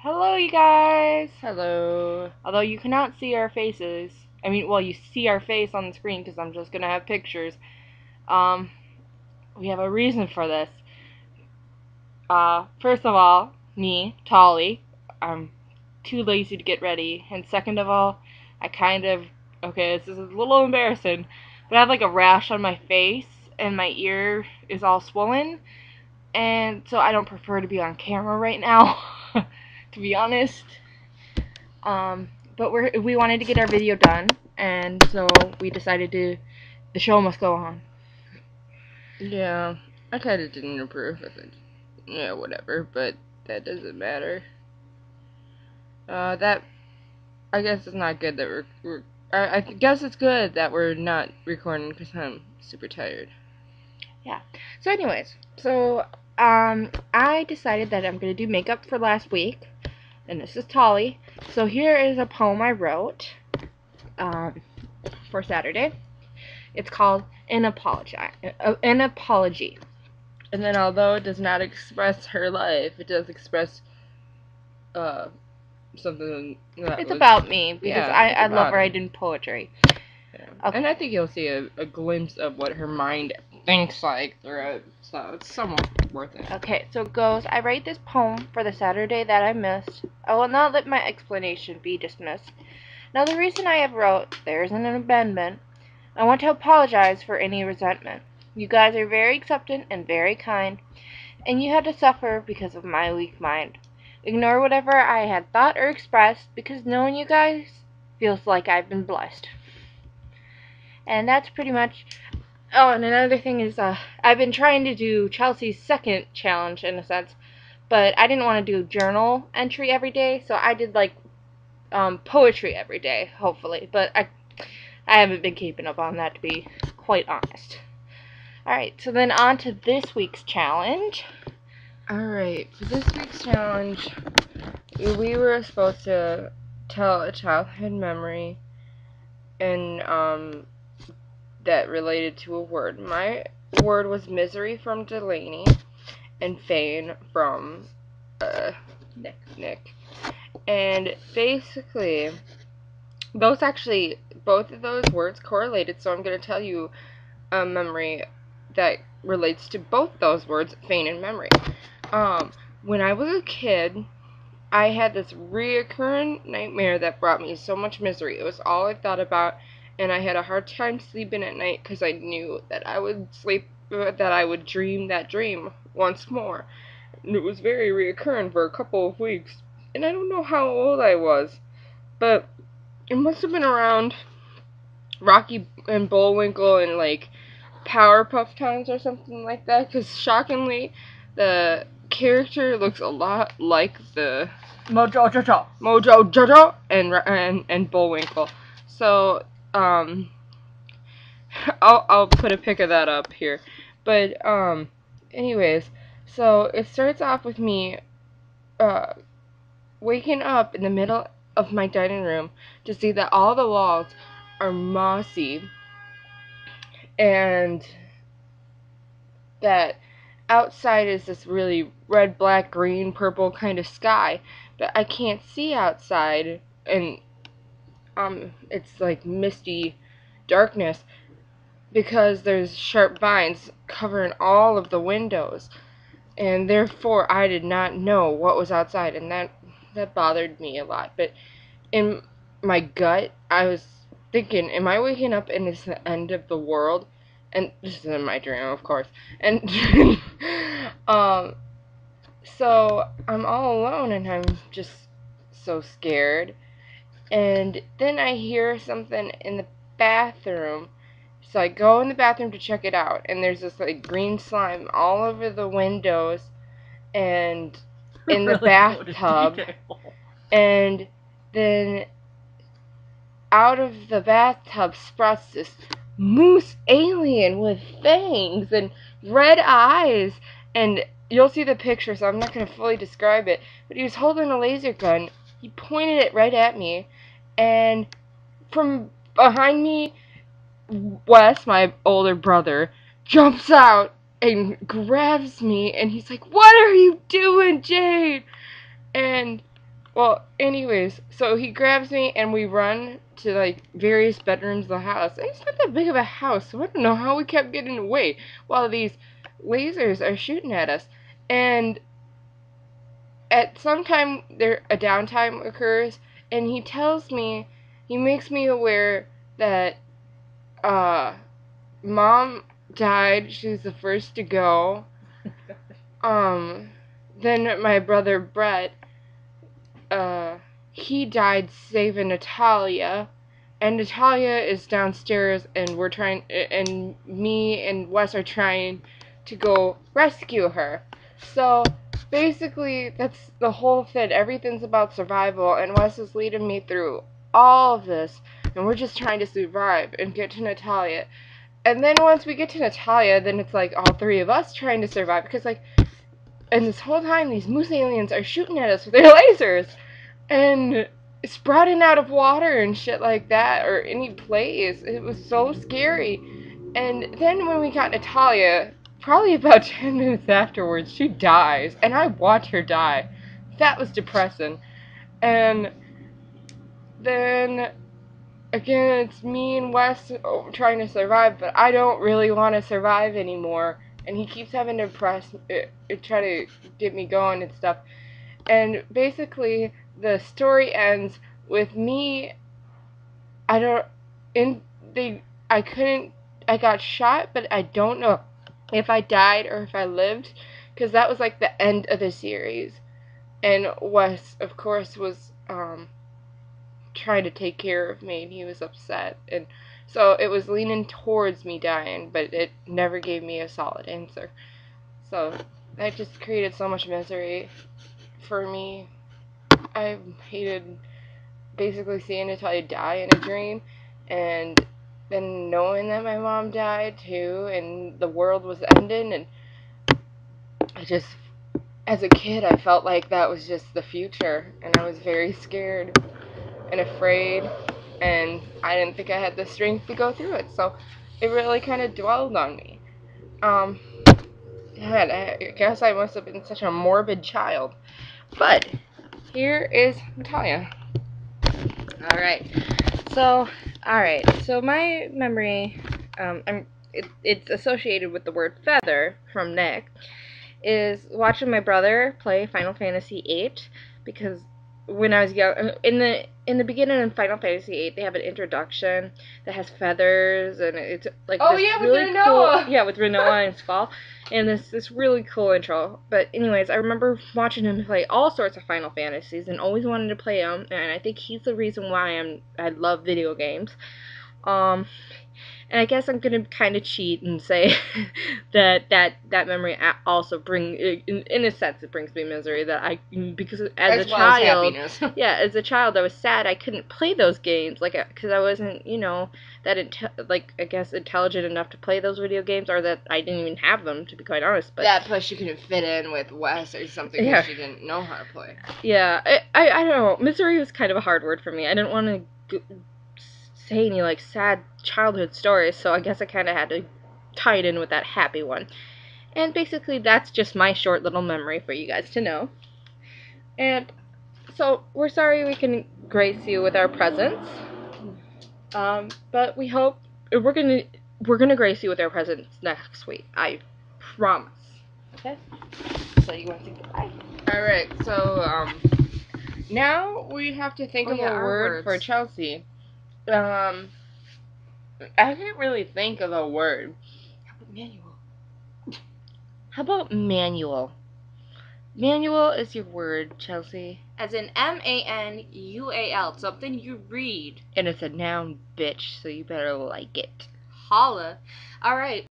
Hello, you guys! Hello. Although you cannot see our faces. I mean, well, you see our face on the screen because I'm just gonna have pictures. Um, we have a reason for this. First of all, me, Tolly, I'm too lazy to get ready. And second of all, okay, this is a little embarrassing, but I have like a rash on my face and my ear is all swollen. And so I don't prefer to be on camera right now, to be honest. But we wanted to get our video done, and so we decided the show must go on. Yeah, I kind of didn't approve of it. Yeah, whatever, but that doesn't matter. That, I guess it's not good that I guess it's good that we're not recording because I'm super tired. Yeah. So anyways, I decided that I'm going to do makeup for last week, and this is Tolly. So here is a poem I wrote, for Saturday. It's called An Apology. And then, although it does not express her life, it does express, something that It's about me, because yeah, I love her. writing poetry. Yeah. Okay. And I think you'll see a glimpse of what her mind thinks like throughout, so it's somewhat worth it. Okay, so it goes, I write this poem for the Saturday that I missed. I will not let my explanation be dismissed. Now the reason I have wrote, there isn't an amendment. I want to apologize for any resentment. You guys are very accepting and very kind, and you had to suffer because of my weak mind. Ignore whatever I had thought or expressed, because knowing you guys feels like I've been blessed. And that's pretty much. Oh, and another thing is, I've been trying to do Chelsea's second challenge in a sense, but I didn't want to do journal entry every day, so I did like poetry every day, hopefully. But I haven't been keeping up on that, to be quite honest. Alright, so then on to this week's challenge. Alright, for this week's challenge, we were supposed to tell a childhood memory and that related to a word. My word was misery from Delaney and Fane from Nick. And basically, both of those words correlated, so I'm going to tell you a memory that relates to both those words, Fane and memory. When I was a kid, I had this reoccurring nightmare that brought me so much misery. It was all I thought about, and I had a hard time sleeping at night because I knew that I would dream that dream once more. And it was very reoccurring for a couple of weeks. And I don't know how old I was, but it must have been around Rocky and Bullwinkle and like Powerpuff Times or something like that, because shockingly, the character looks a lot like the Mojo Jojo and Bullwinkle. So I'll put a pic of that up here. But anyways, so it starts off with me waking up in the middle of my dining room to see that all the walls are mossy and that outside is this really red, black, green, purple kind of sky, but I can't see outside, and it's like misty darkness because there's sharp vines covering all of the windows, and therefore I did not know what was outside, and that bothered me a lot. But in my gut, I was thinking, am I waking up and it's the end of the world? And this is in my dream, of course. And so I'm all alone and I'm just so scared. And then I hear something in the bathroom. So I go in the bathroom to check it out, and there's this like green slime all over the windows and in the bathtub. And then out of the bathtub sprouts this moose alien with fangs and red eyes, and you'll see the picture, so I'm not going to fully describe it, but he was holding a laser gun. He pointed it right at me, and from behind me, Wes, my older brother, jumps out and grabs me, and he's like, "What are you doing, Jade?" And Well, anyways, so he grabs me and we run to like various bedrooms of the house. And it's not that big of a house, so I don't know how we kept getting away while these lasers are shooting at us. And at some time there a downtime occurs and he makes me aware that mom died. She was the first to go. Then my brother Brett, he died saving Natalia, and Natalia is downstairs, and and me and Wes are trying to go rescue her. So basically, that's the whole thing. Everything's about survival, and Wes is leading me through all of this, and we're just trying to survive and get to Natalia. And then once we get to Natalia, then it's like all three of us trying to survive, because like, and this whole time these moose aliens are shooting at us with their lasers and sprouting out of water and shit like that, or any place. It was so scary. And then when we got Natalia, probably about 10 minutes afterwards, she dies, and I watch her die. That was depressing. And then again, it's me and Wes trying to survive, but I don't really want to survive anymore. And he keeps having to try to get me going and stuff. And basically, the story ends with me. I don't. In they. I couldn't. I got shot, but I don't know if I died or if I lived, because that was like the end of the series. And Wes, of course, was trying to take care of me, and he was upset, and so it was leaning towards me dying, but it never gave me a solid answer. So that just created so much misery for me. I hated basically seeing Natalia die in a dream, and then knowing that my mom died too, and the world was ending, and I just, as a kid, I felt like that was just the future, and I was very scared and afraid, and I didn't think I had the strength to go through it, so it really kind of dwelled on me. God, I guess I must have been such a morbid child. But here is Natalia. Alright, so my memory, it's associated with the word feather from Nick, is watching my brother play Final Fantasy VIII, because when I was young, in the beginning of Final Fantasy VIII, they have an introduction that has feathers, and it's like Oh this yeah, with really Rinoa. cool, yeah, with Rinoa and Squall, and this really cool intro. But anyways, I remember watching him play all sorts of Final Fantasies and always wanted to play them, and I think he's the reason why I love video games. Um, and I guess I'm gonna kind of cheat and say that memory also in a sense, it brings me misery, that because as a child, yeah, as a child, I was sad I couldn't play those games, like, because I wasn't, like, I guess, intelligent enough to play those video games, or that I didn't even have them, to be quite honest. But that plus you couldn't fit in with Wes or something because you didn't know how to play. Yeah, I don't know. Misery was kind of a hard word for me. I didn't want to say any like sad childhood stories, so I guess I kind of had to tie it in with that happy one. And basically, that's just my short little memory for you guys to know. And so we're sorry we can grace you with our presence, but we hope we're gonna grace you with our presence next week. I promise. Okay. So you want to say goodbye? All right. So now we have to think of a word for Chelsea. I can't really think of a word. How about manual? Manual is your word, Chelsea. As in MANUAL, something you read. And it's a noun, bitch, so you better like it. Holla. Alright.